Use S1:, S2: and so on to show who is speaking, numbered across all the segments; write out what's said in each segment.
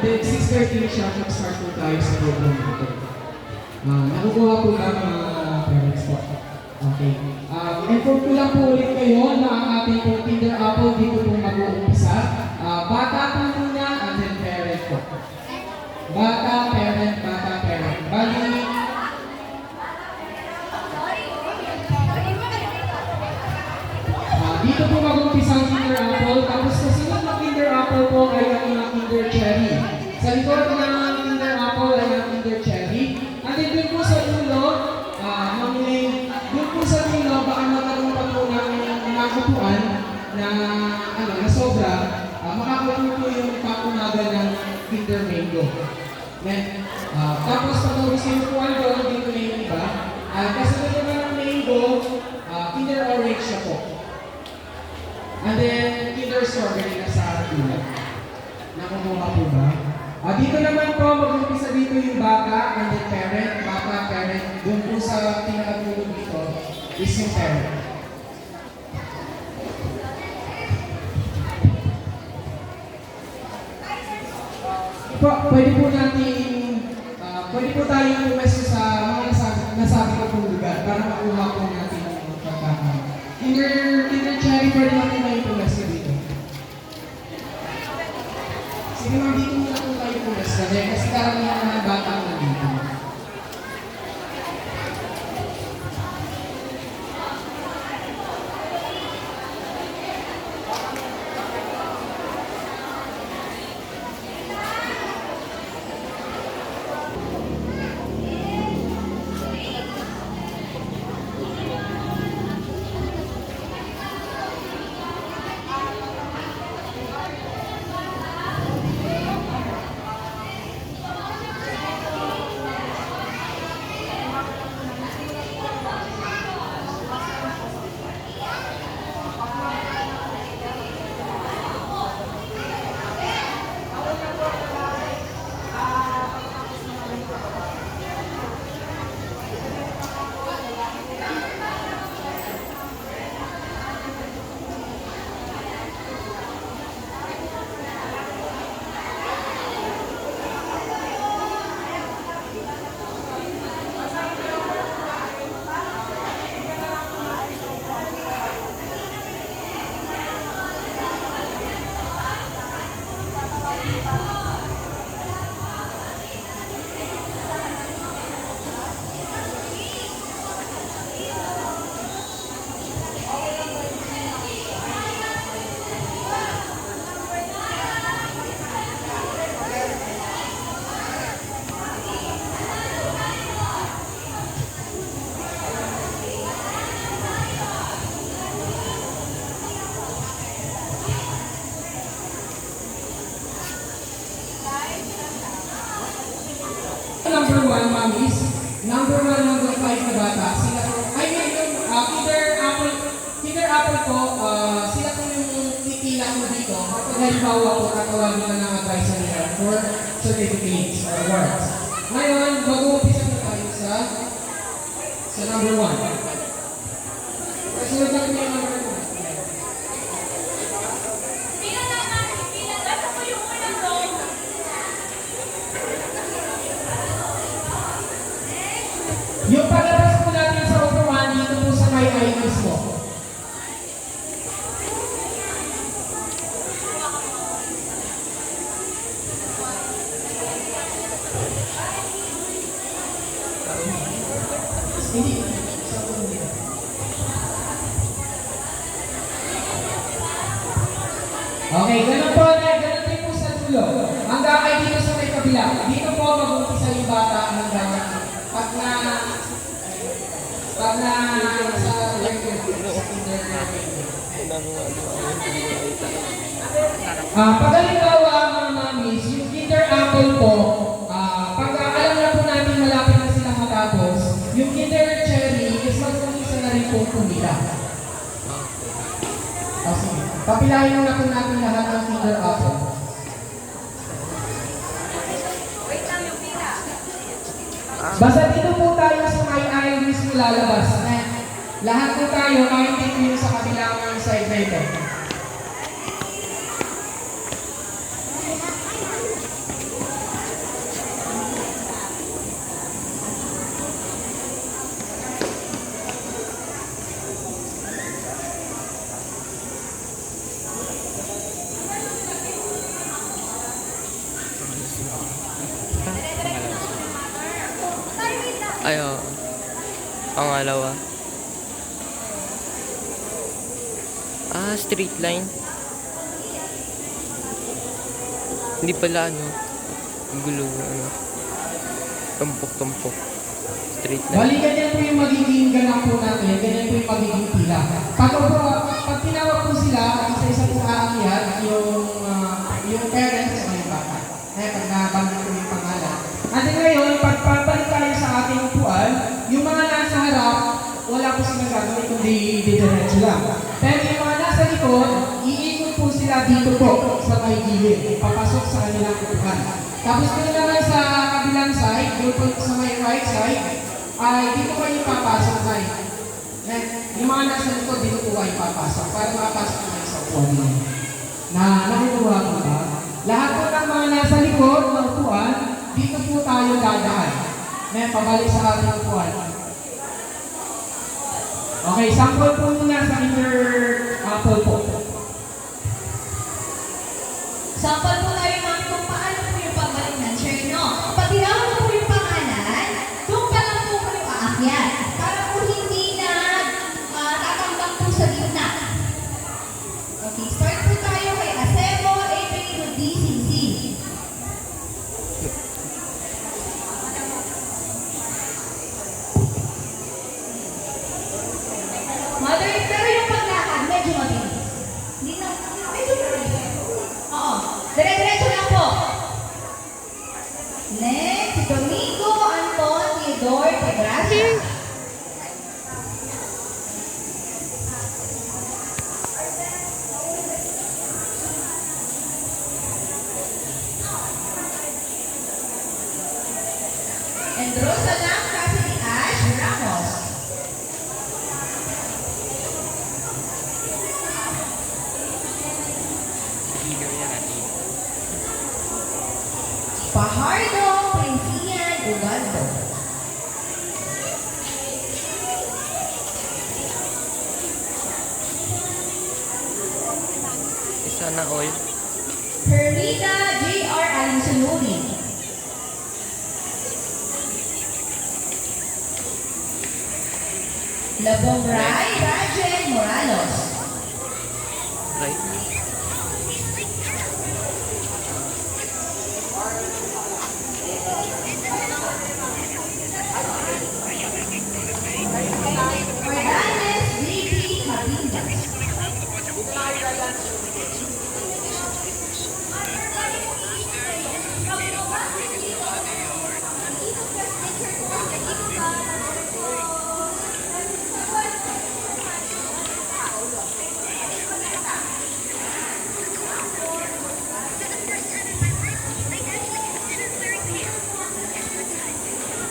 S1: then 6:30 siya, mag-start po tayo sa program natin. Nakukuha po lang mga parents po. Okay. Inform ko lang po ulit kayo na ang ating po Kinder Apple dito po mag-uumpisa. Bata po muna and then parent po. Bata, parent, bata, parent. Bali, dito po mag-umpisa ang Kinder Apple. Tapos kasunod na Kinder Apple po ay ang mga Kinder Cherry. Sa likod ng Kinder Apple ay ang Kinder Cherry. At then dun po sa dulo, dun po sa dulo, baka magkaroon pa po ng nakupuan na sobra, makakuha po yung pakunagan ng Kinder Mango. Tapos pag nagusin po ang doon, dito na yung iba. Kasunod naman ng Mango, Kinder Orange siya po. And then, Kinder Strawberry na sa dulo. Nakukuha po ba? Dito naman po, mag-umpisa dito yung bata and then parent, bata, parent. Doon po sa pinakatulog dito is yung parent. Pwede po tayong pumesto sa mga nasabi ko pong lugar para makuha po natin yung pagkakaroon. Kinder Cherry, pwede natin tayo pumesto dito. Sige ma'am, dito muna po tayo pumesto kasi karamihan ng bata na dito. Number 1, mommies. Number 1, number 5 na bata. Sila po, ay ngayon, Kinder Apple po, sila po yung titila ko dito. Kapag halimbawa po, katawagin na ng advisor nila for certificates or awards. Ngayon, mag-uumpisa na tayo sa number 1. Kasunod na po yung number 2. Yung palabas po natin sa upuan dito po sa may ay mismo. Okay, ganun po, ganun din po sa dulo. Hanggang ay dito sa may kabila. Dito po mag-umpisa yung bata hanggang pag na sa pag halimbawa mga mamis, yung Kinder Apple po, pag alam na po natin malapit na silang matapos, yung Kinder Cherry is mag-umpisa na rin po kumila. Sige, papilahin na po natin lahat ng Kinder Apple. Basta dito po tayo sa may iris lalabas. Lahat po tayo, kahit dito yung sa kabilang side na ito.
S2: Ay, oo. Pangalawa. Straight line. Hindi pala, ano. Gulo, ano. Tumpok-tumpok. Straight line.
S1: Bali, ganyan po yung magiging ganap po natin, ganyan po yung magiging pila. Pag tinawag po sila, isa-isa po aakyat yung parents o yung bata. Pag nabanggit po yung pangalan. At ngayon, pag pabalik tayo sa ating upuan, yung mga nasa harap, wala po silang gagawin kundi didiretso lang. Pero yung mga nasa likod, iikot po sila dito po sa may gilid, papasok sa kanilang upuan. Tapos kung naman sa kabilang side, doon po sa may right side, ay dito kayo papasok tayo. Yung mga nasa likod, dito po kayo papasok para makapasok kayo sa upuan nila. Nakukuha ko ba? Lahat po ng mga nasa likod ng upuan, dito po tayo dadaan. Pabalik sa ating upuan. Okay, sample po muna sa inner apple po.
S3: Sample po tayo ma'am kung paano po yung pagbalik ng chair, no? Pag tinawag po yung pangalan, doon pa lang po kayo aakyat. Para po hindi na tatambang po sa gitna. Okay, start po tayo kay Acebo, April, DCC. Mother, pero yung paglakad, medyo mabilis. Hindi na, medyo mabilis. Oo, dire-diretso lang po. Next, si Domingo, Anton, Theodore, Tegracia. And Rosalam, Cassidy Ash, Ramos. Pahardo, Prinsian, Ugaldo.
S2: Isa na all.
S3: Hermida, J.R. Alinsunuri. Labongray, Rajen Moralos.
S2: Right.
S3: Morales, J.P. Cabindas.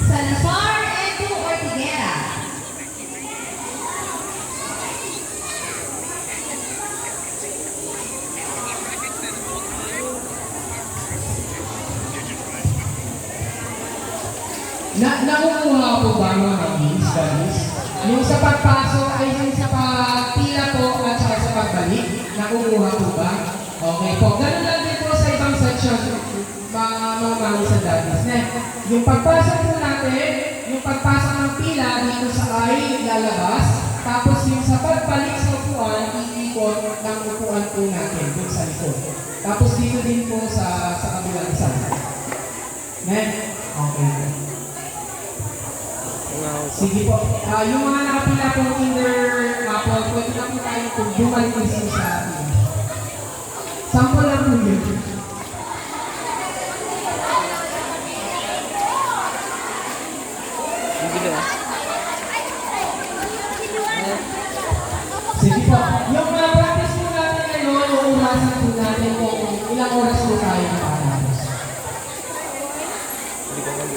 S3: Salazar, Edu Ortiguera.
S1: Nakukuha po ba mga kagins, guys? Yung sa pagpasok ay yung sa pagpila po at saka sa pagbalik, nakukuha po ba? Okay po. Ganun lang din po sa ibang section, mga sa daddies. Yung pagpasok po natin, yung pagpasok ng pila dito sa ay lalabas, tapos yung sa pagbalik sa upuan, iikot ng upuan po natin dun sa likod. Tapos dito din po sa kabilang side. Okay. Sige po. Yung mga nakapila po inner apple, pwede na po tayo kung bumalik mismo sa atin. Sample lang po yun.
S2: Ang gulo
S1: Sige po. Yung practice po natin ngayon, uurasan po natin kung ilang oras po tayo nakatapos.
S2: Hindi ko mag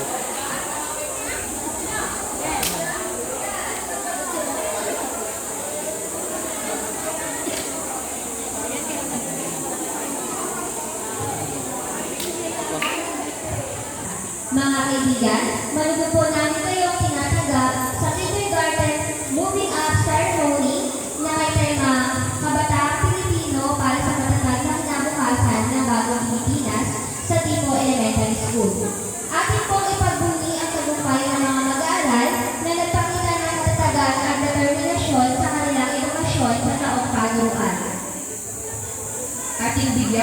S3: Mga kaibigan, malugo po namin kayong tinatagap sa kindergarten moving up ceremony na may tema Kabataang Pilipino para sa matatag na kinabukasan ng bagong Pilipinas sa Timo Elementary School. Atin pong ipagbunyi ang tagumpay ng mga mag-aaral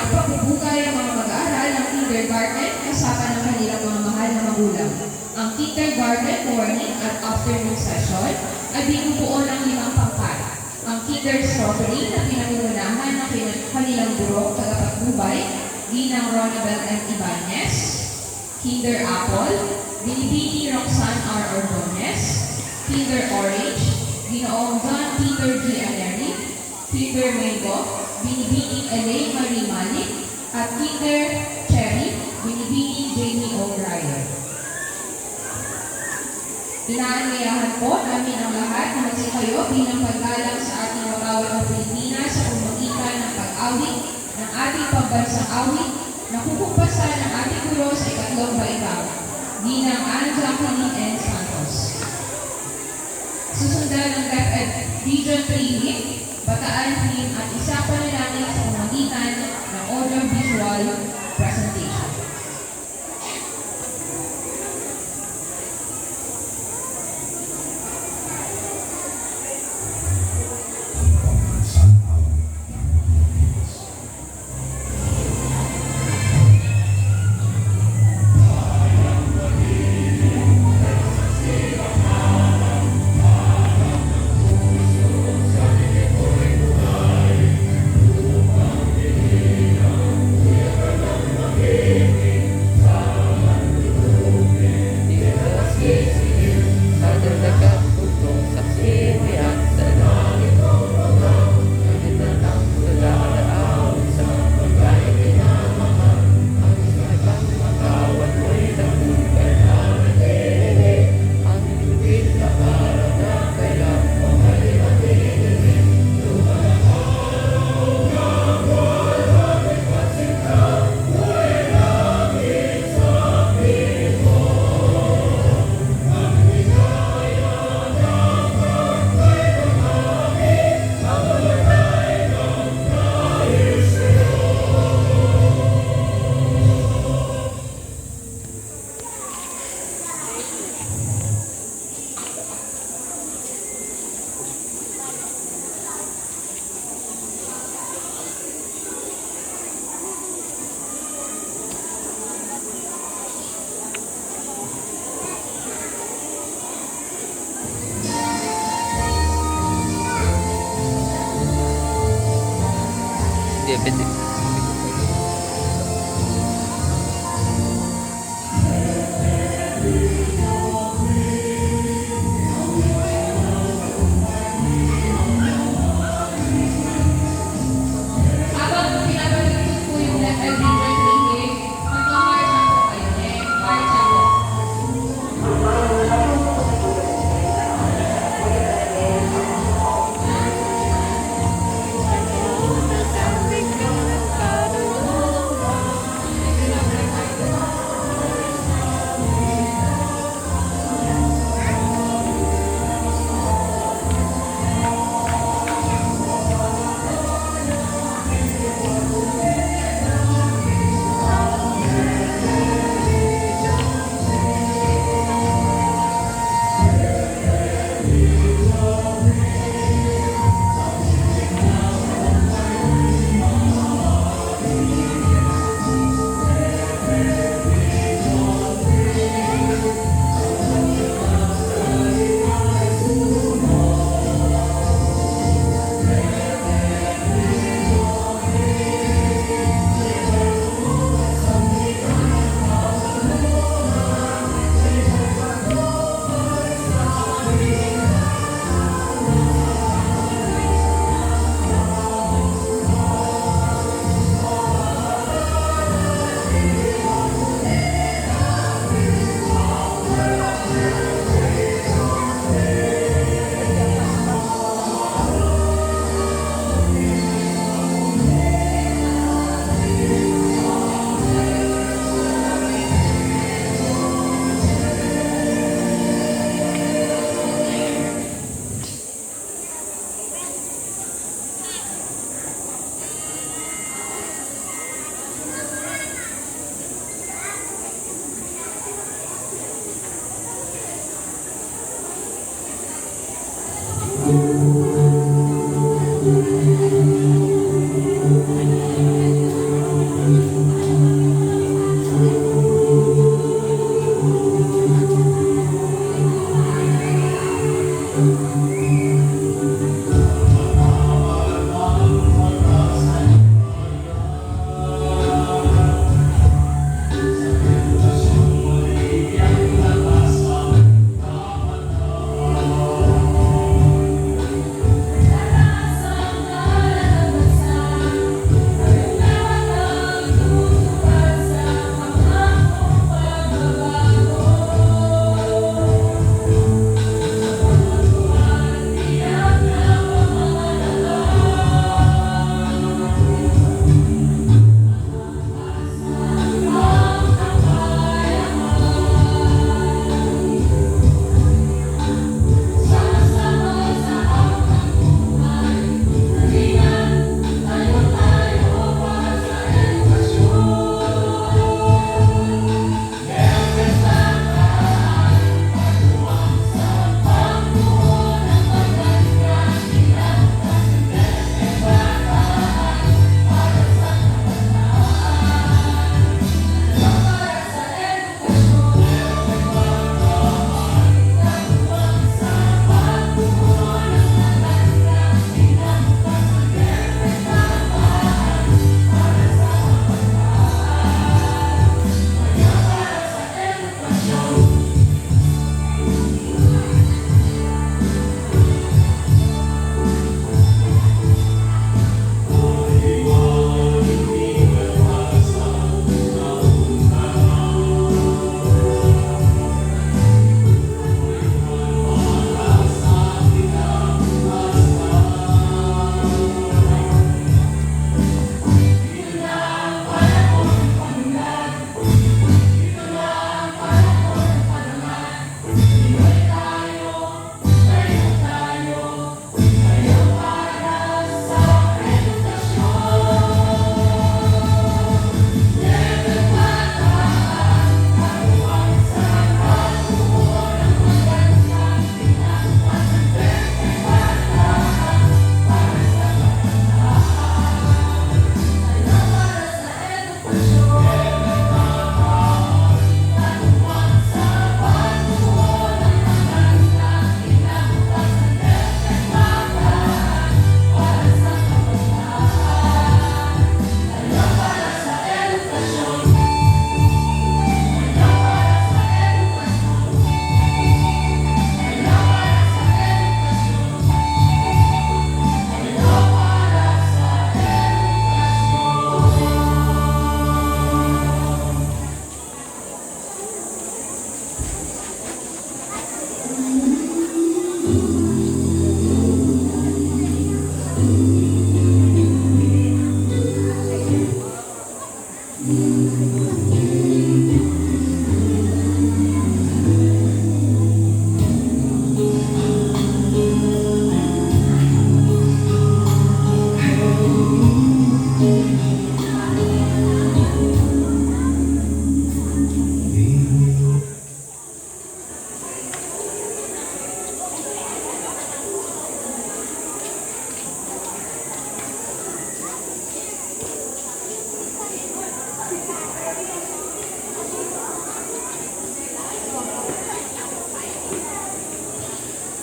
S3: ng pagbubukay ang mga mag-aaral ng kindergarten kasama ng kanilang mga mahal na magulang. Ang kindergarten morning at afternoon session ay binubuo ng 5 pangkat. Ang kinder strawberry na pinangunahan ng kanilang guro tagapagtubay, Ginang Ronabel M. Ibanez. Kinder apple, Binibini Roxanne R. Ordonez. Kinder orange, Ginoong John Peter G. Aleri. Kinder mango, Binibini Elaine Marie Malik. At Kinder cherry, Binibini Jamie O'Brien. Inaanyayahan po namin ang lahat na magsikayo bilang paggalang sa ating makawal ng Pilipinas sa pamamagitan ng pag-awit ng ating pambansang awit na kukumpasa ng ating guro sa ikatlong baitaw, Ginang Anne Jacqueline N. Santos. Susundan ng DepEd Region 3 Hymn, Bataan Hymn at isa pa na namin sa pamamagitan ng audio-visual presentation.
S2: Diabetic.
S3: Habang pinapagigit po yung DepEd Region 3 Hymn, mag-march po kayo. March ako.
S4: Something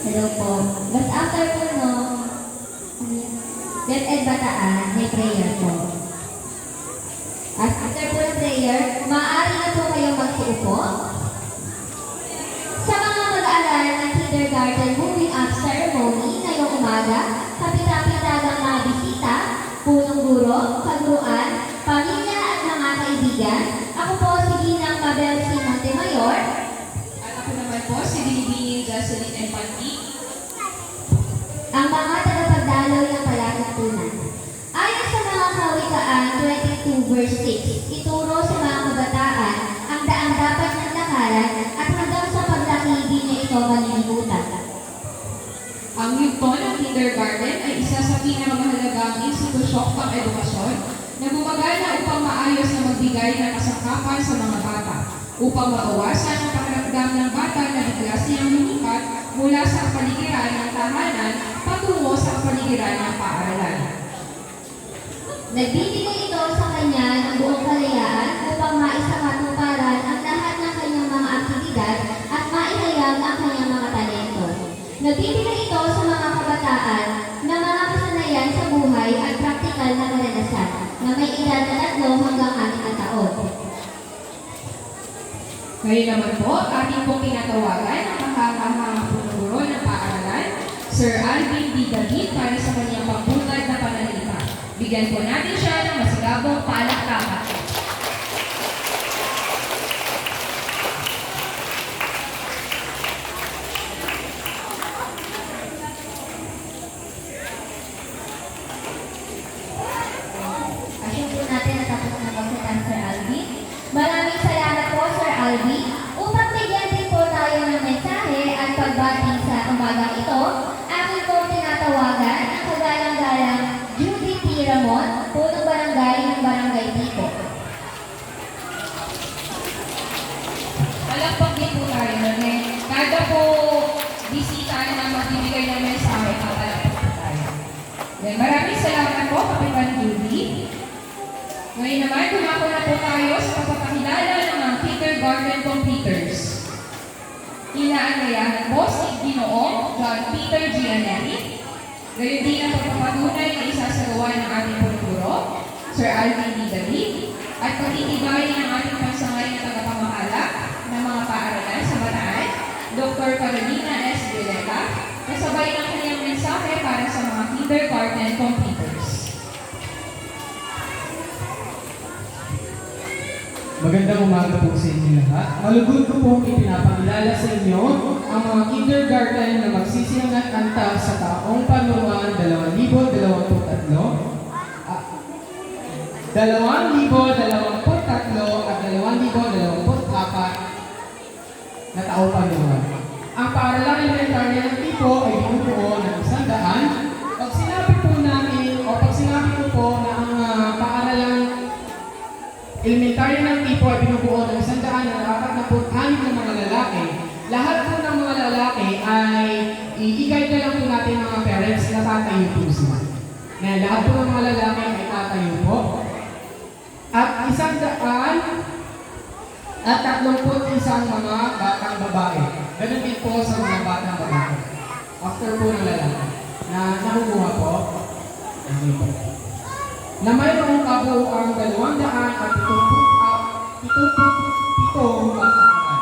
S3: Hello po. But after po no, DepEd Bataan, may prayer po. At after po ng prayer, maaari na po kayong magsiupo. Sa mga mag-aaral ng kindergarten moving up ceremony ngayong umaga, kapita-pitagang mga bisita, punong guro, kaguruan, pamilya at mga kaibigan, ako po si Ginang Mabel C. Montemayor.
S4: At ako naman po, si Binibini Jocelyn M. Panti.
S3: Ang mga tagapagdaloy ng palatuntunan. Ayon sa mga Kawikaan 22 verse 6, ituro sa mga kabataan ang daang dapat ng lakaran at hanggang sa paglaki di niya ito malilimutan.
S4: Ang yugto ng kindergarten ay isa sa pinakamahalagang institusyong pang-edukasyon na gumagana upang maayos na magbigay ng kasangkapan sa mga bata, upang mabawasan ang pakiramdam ng bata na bigla siyang lumipat mula sa kapaligiran ng tahanan patungo sa kapaligiran ng paaralan.
S3: Nagbibigay ito sa kanya ng buong kalayaan upang maisakatuparan ang lahat ng kanyang mga aktibidad at maihayag ang kanyang mga talento. Nagbibigay ito sa mga kabataan na mga kasanayan sa buhay at praktikal na karanasan na may edad na 3 hanggang 6 na taon.
S4: Ngayon naman po, ating pong tinatawagan ang mahahang punuguro ng paaralan, Sir Alvin D. David, para sa kanyang pagbungad na pananalita. Bigyan po natin siya ng masigabong palakpakan.
S3: Asyon po natin natapos na pagsitan Sir Alvin. Maraming salamat po Sir Alvin. Upang bigyan din po tayo ng mensahe at pagbati sa umagang ito, akin po tinatawagan ang kagalang-galang Judy P. Ramon, punong barangay ng Barangay Tipo.
S4: Palakpak din po tayo nun eh. Kada po bisita na magbibigay ng mensahe, papalakpak po tayo. Then, maraming salamat po, Kapitan Judy. Ngayon naman, tumako na po tayo sa pagpapakilala ng mga kindergarten completers. Inaanyayahan po si Ginoong John Peter Gianelli. Gayon din ang pagpapatunay na isasagawa ng ating punuguro, Sir Alvin D. David, at pagtitibayin ng ating pansangay na tagapamahala ng mga paaralan sa Bataan, Dr. Carolina S. Violeta, kasabay ng kanyang mensahe para sa mga kindergarten completers.
S1: Magandang umaga po sa inyo lahat. Malugod ko pong ipinapakilala sa inyo ang mga kindergarten na magsisihangat anta sa taong panuruan 2023 at 2024 na taong panuruan. Ang paaralang elementarya ng Tipo ay binubuo ng 100. Pag sinabi ko po na ang paaralang elementarya ng Tipo ay binubuo ng 146 na mga lalaki. Lahat po ng mga lalaki ay i-guide na lang po natin mga parents na tatayo po sila. Na lahat po ng mga lalaki ay tatayo po. At 131 mga batang babae. Ganun din po sa mga batang babae. After po ng lalaki. Na nakukuha po. Ano po? Na mayroong kabuuang 277 bataan.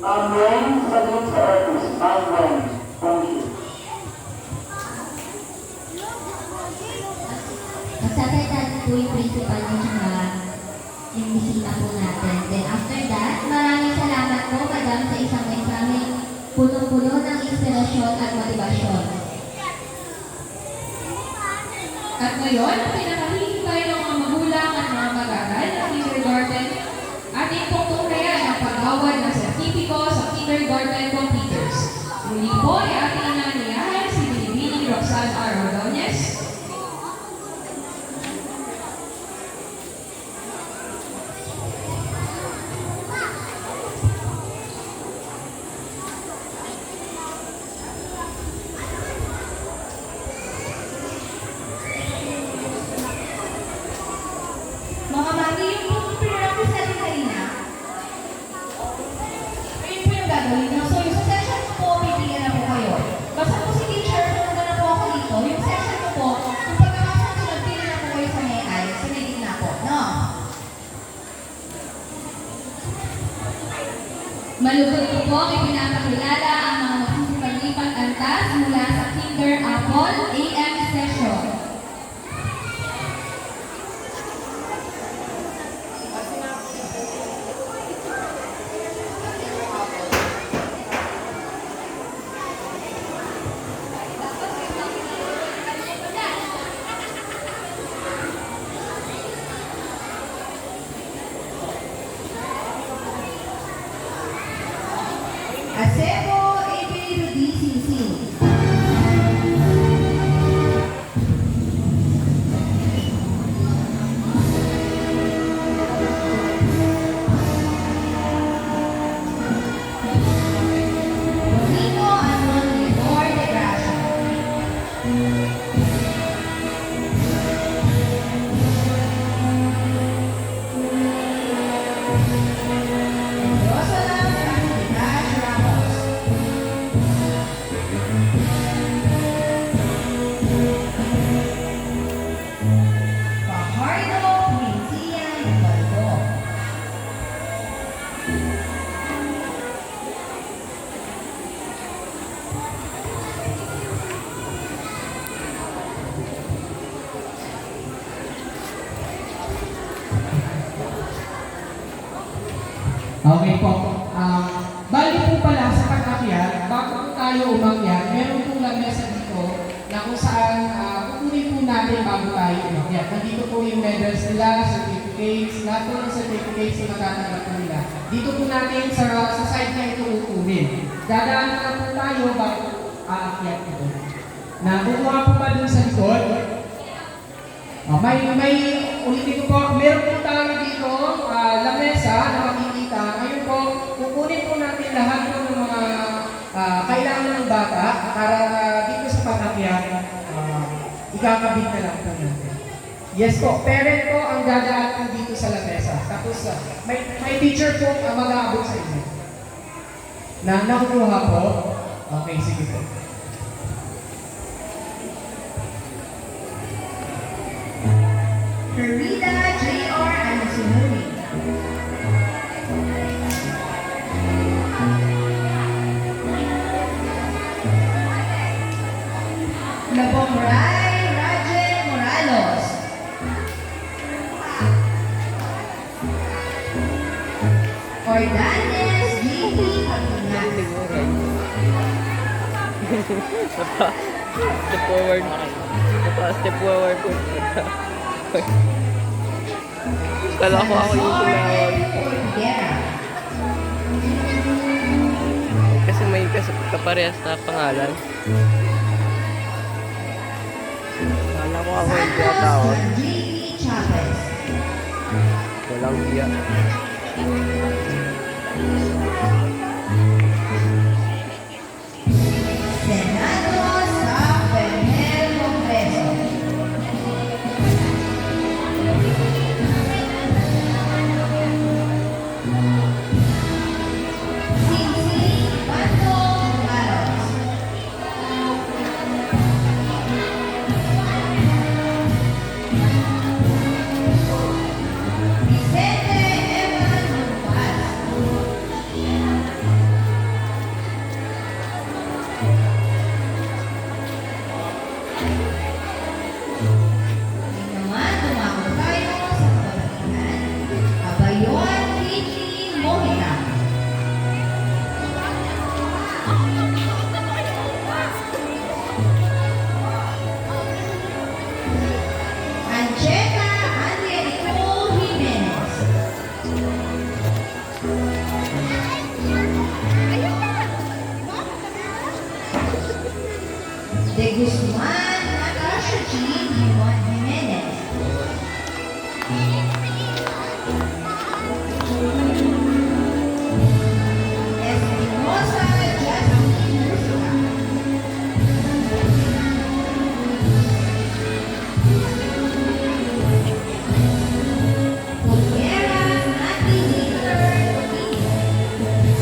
S5: Amen. Sagot sa artist. Amen. Thank you.
S3: Magsasalitan po yung principal niya tsaka yung bisita po natin. Then after that, maraming salamat po madam sa isang mensahe punong-puno ng inspirasyon at motibasyon.
S4: At ngayon, ang pinakahihintay ng mga magulang at mga mag-aaral ng kindergarten, ating pong tunghayan ang pag-award ng sertipiko sa kindergarten completers. Muli po ay ating inaniyahan si Binibini Roxanne R. Ordonez,
S3: Mga mami, yung po pinarapis natin kanina, ayun po yung gagawin nyo. So yung sa session po, pipili Malugod ko po ang ipinapakilala ang mga magsisipaglipat antas mula sa Kinder Apple AM Session. Acebo ABUDCC. Rodrigo Antonio de Gracia. Rosalam Castilla Ramos. Fajardo Quintian Baldo.
S1: Okay po. Bali po pala sa pag-akyat, bago po tayo umakyat, meron pong lamesa dito na kung saan kukunin po natin bago tayo umakyat. Nandito po yung medals nila, certificates, lahat po ng certificates na natatanggap po nila. Dito po natin sa side na ito kukunin. Dadaan na po tayo bago aakyat ito. Na kukuha po ba dun sa likod? Ulitin ko po, meron po tayo dito lamesa na makikita. Ngayon po, kukunin po natin lahat po ng mga kailangan ng bata para dito sa pag-akyat, ikakabit na lang po natin. Yes po, parent po ang dadaan po dito sa lamesa. Tapos may teacher po ang mag-aabot sa inyo. Na nakukuha po? Okay, sige po.
S3: Hermida J.R. Ansunuri. Labongray Rajen Moralos. Ordanes J.P. Pagpinas.
S2: Step forward. Step forward po. Kala ko ako yung tumawag.
S3: Ortiguera.
S2: Kasi may kaparehas na pangalan. Kala ko ako yung tinatawag.
S3: Santos J.P. Chavez.
S2: Walang biya.
S3: Senado sa Bernel Congreso. Cincy Bando Maros. Vicente Evan Lumpas. Naman, tumako tayo sa kababaihan. Abayon Kitty Mojica. Ancheta Angelico Jimenez. De Guzman Natasha Jean Jimenez. Espinosa Justin Musica. Gutierrez Nati Victor Rodriguez.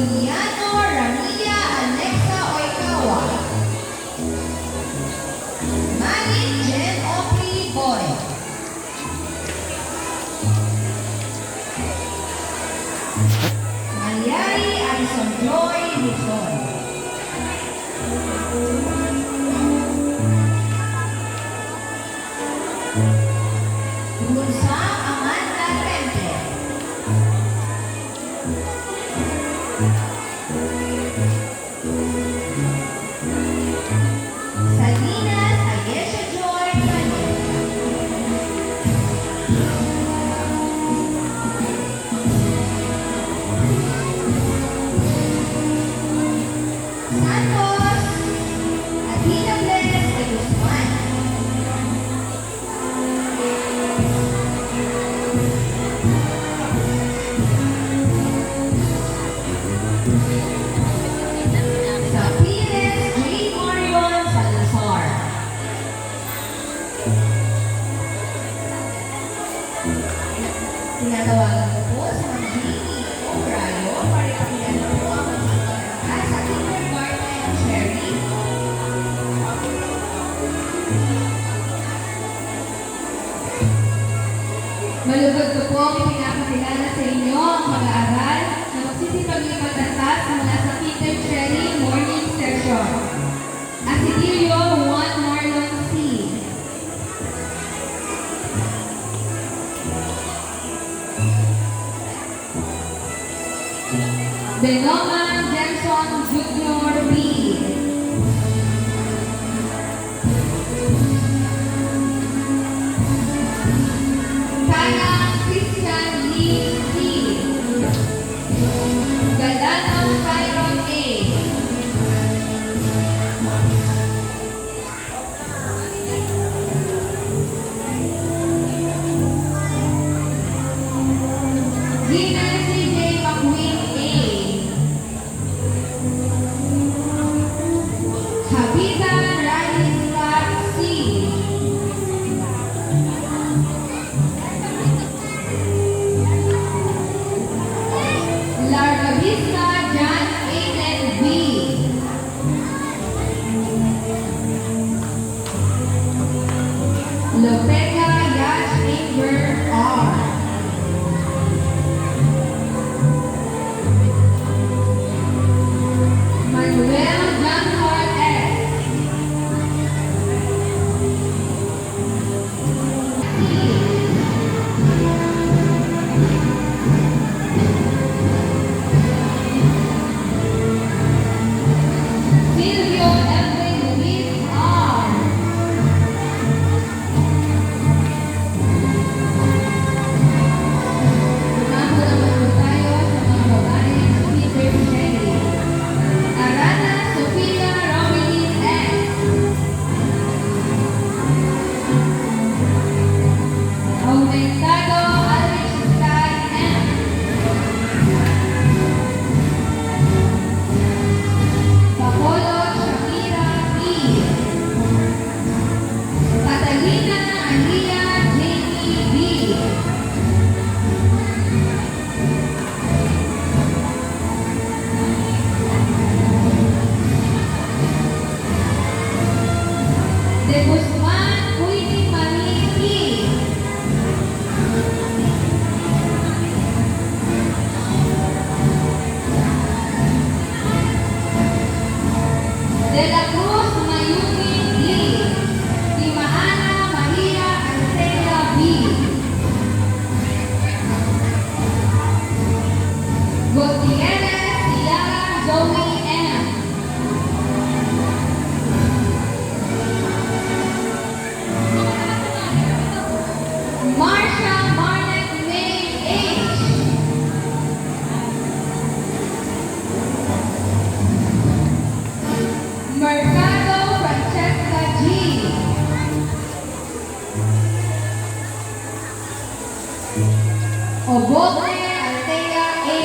S3: Juliano Ramilla Alexa Oikawa. Manny Jen Opry Boy. Malyari Alison Joy Rizon. Runsa Amanda Temple. Salinas Ayesha Joy Vanessa. Santos Athena Bless de Guzman. Sa Pires J. Marion Salazar. Tinatawagan ko po sa mga Jamie O'Brien para ipakilala po ang mga pagkakata sa kindergarten Cherry.
S4: Malugod ko po ang ipinapakilala sa inyo ang mag-aaral na magsisipaglipatantas mula sa Peter Cherry Morning Session. Asidilio Juan Marlon C. Benoman Jenson Jr. B. Kaya Christian Lee C. Galano Tyron A. Gina CJ McQueen A. Habita Riley Scott C. Larga Vista John Aiden B. Lopeka Yash Amber R. Manuel John S. Silvio Edwin Luis R. Sumama naman po tayo sa mga babae ng Peter Cherry. Arana Sofia Romelis S. Aumentado Alrich Sky M. Paolo Shakira B. Catalina Alia Jamie B. De Guzman Queenie Marie P. De la Cruz Mayumi D. Dimahana Maria Arcela B. Gutierrez Ciara Zoe M. Marsha Marnet May H. Mercado Francesca G. Obote Altea A.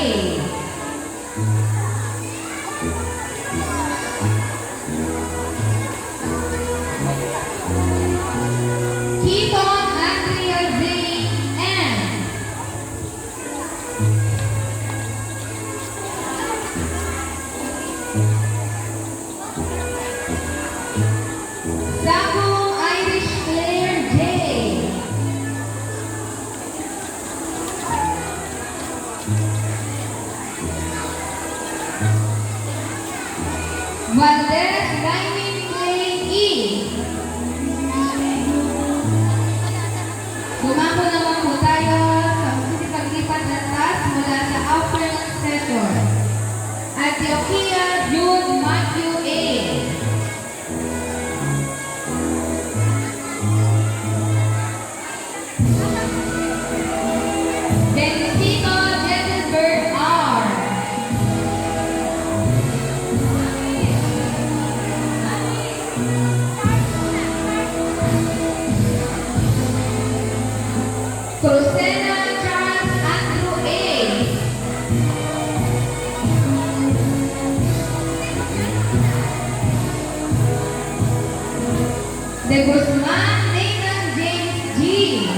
S4: Valdez Laiming Clay E. Dumako naman po tayo sa paglipat na task mula sa afternoon session. Antioquia June Matthew A. Benicito Jettelberg R. Crucena Charles Andrew A. De Guzman Nathan James G.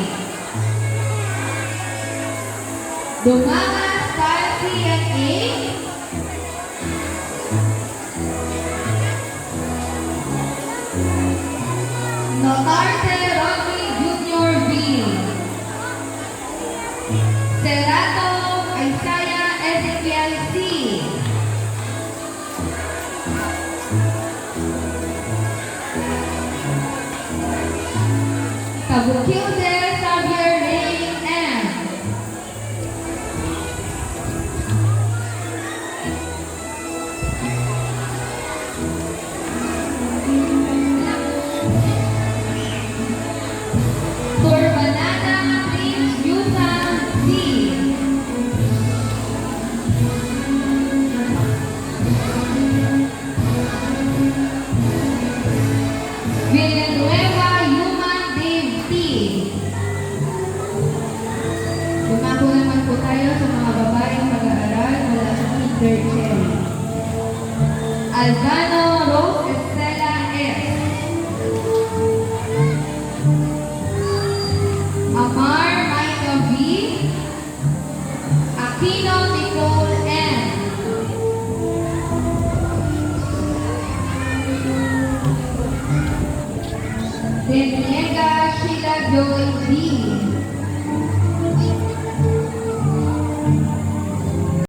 S4: Dumagas Calcian A. Notarte Rodney Jr. B. Cerato Isaiah Ezekiel C. Kabukilder Xavier Ray M. Turbanada Prince Yusan C. Villanueva Human Dave T. Dumako naman po tayo sa mga babaeng mag-aaral mula sa Kinder Cherry. Albano Rose Estela S. Amar Maika V. Aquino Nicole N. Deniega Sheila Joy D.